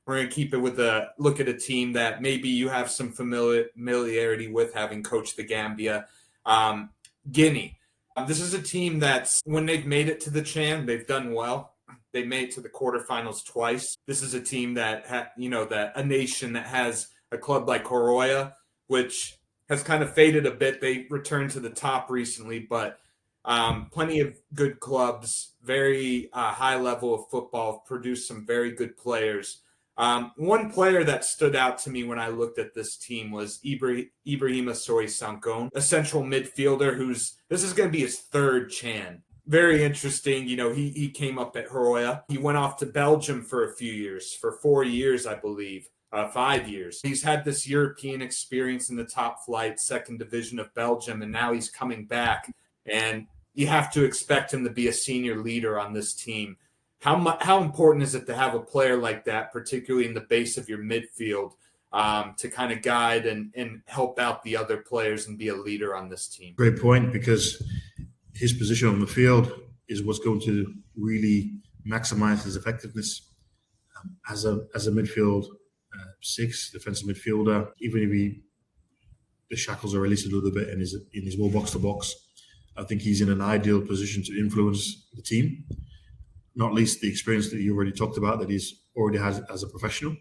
We're going to keep it with a look at a team that maybe you have some familiarity with, having coached the Gambia. Guinea. This is a team that's, when they've made it to the Chan, they've done well. They made it to the quarterfinals twice. This is a team that, that a nation that has a club like Horoya, which has kind of faded a bit. They returned to the top recently, but plenty of good clubs, very high level of football, produced some very good players. One player that stood out to me when I looked at this team was Ibrahima Sankhon, a central midfielder this is going to be his third Chan. Very interesting. He came up at Horoya. He went off to Belgium for a few years, for 4 years, I believe. 5 years. He's had this European experience in the top flight, second division of Belgium, and now he's coming back. And you have to expect him to be a senior leader on this team. How important is it to have a player like that, particularly in the base of your midfield, to kind of guide and help out the other players and be a leader on this team? Great point, because his position on the field is what's going to really maximize his effectiveness as a midfield six, defensive midfielder. Even if the shackles are released a little bit and is in his more box to box, I think he's in an ideal position to influence the team. Not least the experience that you already talked about that he's already has as a professional,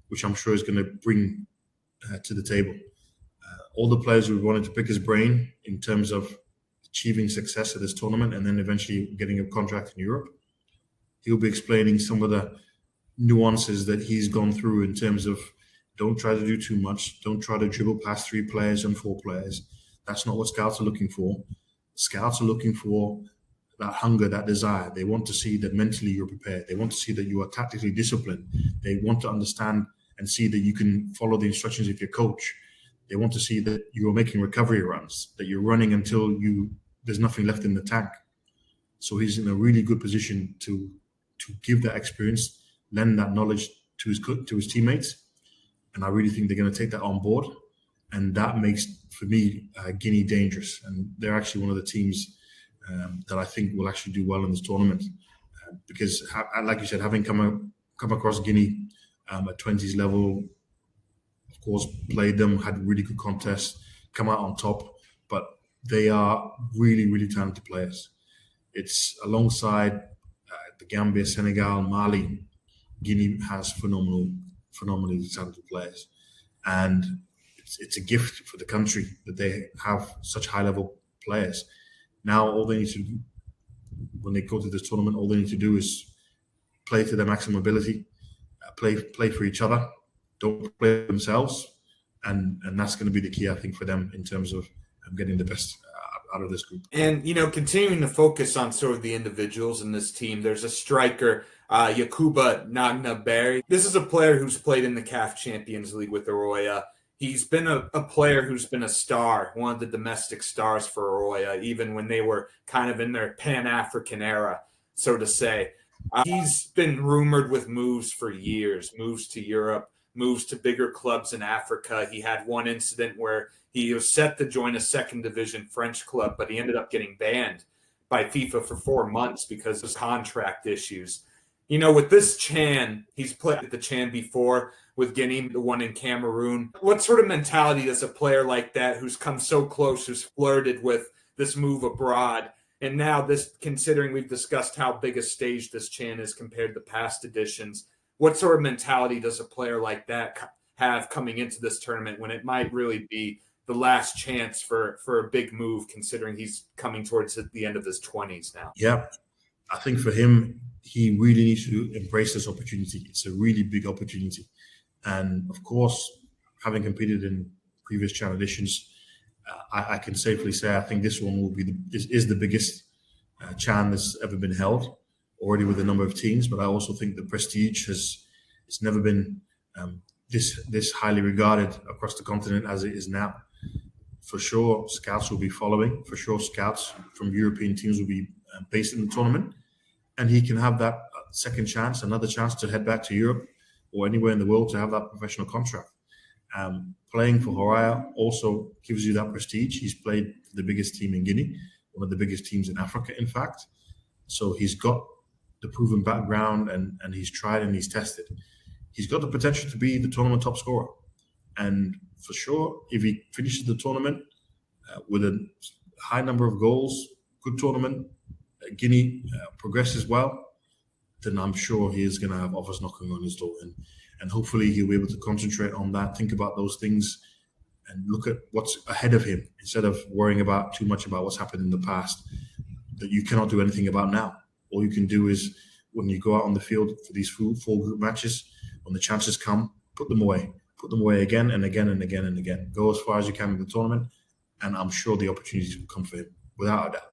which I'm sure is going to bring to the table. All the players who wanted to pick his brain in terms of achieving success at this tournament and then eventually getting a contract in Europe. He'll be explaining some of the nuances that he's gone through in terms of don't try to do too much, don't try to dribble past 3 players and 4 players. That's not what scouts are looking for. Scouts are looking for that hunger, that desire. They want to see that mentally you're prepared. They want to see that you are tactically disciplined. They want to understand and see that you can follow the instructions of your coach. They want to see that you are making recovery runs, that you're running until there's nothing left in the tank. So he's in a really good position to give that experience, lend that knowledge to his teammates. And I really think they're going to take that on board. And that makes, for me, Guinea dangerous. And they're actually one of the teams that I think will actually do well in this tournament, because, like you said, having come across Guinea at 20s level, of course, played them, had really good contests, come out on top, but they are really, really talented players. It's alongside the Gambia, Senegal, Mali. Guinea has phenomenally talented players, and it's a gift for the country that they have such high-level players. Now, all they need to do when they go to this tournament, all they need to do is play to their maximum ability, play for each other, don't play themselves, and that's going to be the key, I think, for them in terms of getting the best out of this group. And, continuing to focus on sort of the individuals in this team, there's a striker, Yakuba Nagnaberi. This is a player who's played in the CAF Champions League with Arroya. He's been a player who's been a star, one of the domestic stars for Arroya, even when they were kind of in their Pan-African era, so to say. He's been rumored with moves for years, moves to Europe, moves to bigger clubs in Africa. He had one incident where he was set to join a second division French club, but he ended up getting banned by FIFA for 4 months because of contract issues. With this Chan, he's played at the Chan before with Guinea, the one in Cameroon. What sort of mentality does a player like that, who's come so close, who's flirted with this move abroad, and now this, considering we've discussed how big a stage this Chan is compared to past editions, what sort of mentality does a player like that have coming into this tournament when it might really be the last chance for a big move, considering he's coming towards the end of his 20s now? Yeah, I think for him, he really needs to embrace this opportunity. It's a really big opportunity. And of course, having competed in previous Chan editions, I can safely say I think this one is the biggest Chan that's ever been held, already with a number of teams. But I also think the prestige it's never been this highly regarded across the continent as it is now. For sure, scouts will be following. For sure, scouts from European teams will be based in the tournament. And he can have that second chance, another chance to head back to Europe or anywhere in the world to have that professional contract. Playing for Horoya also gives you that prestige. He's played for the biggest team in Guinea, one of the biggest teams in Africa, in fact. So he's got the proven background and he's tried and he's tested. he's got the potential to be the tournament top scorer. And for sure, if he finishes the tournament with a high number of goals, good tournament, Guinea progresses well, then I'm sure he is going to have offers knocking on his door. And hopefully he'll be able to concentrate on that, think about those things, and look at what's ahead of him instead of worrying about too much about what's happened in the past that you cannot do anything about now. All you can do is, when you go out on the field for these full group matches, when the chances come, put them away again and again and again and again. Go as far as you can in the tournament, and I'm sure the opportunities will come for him, without a doubt.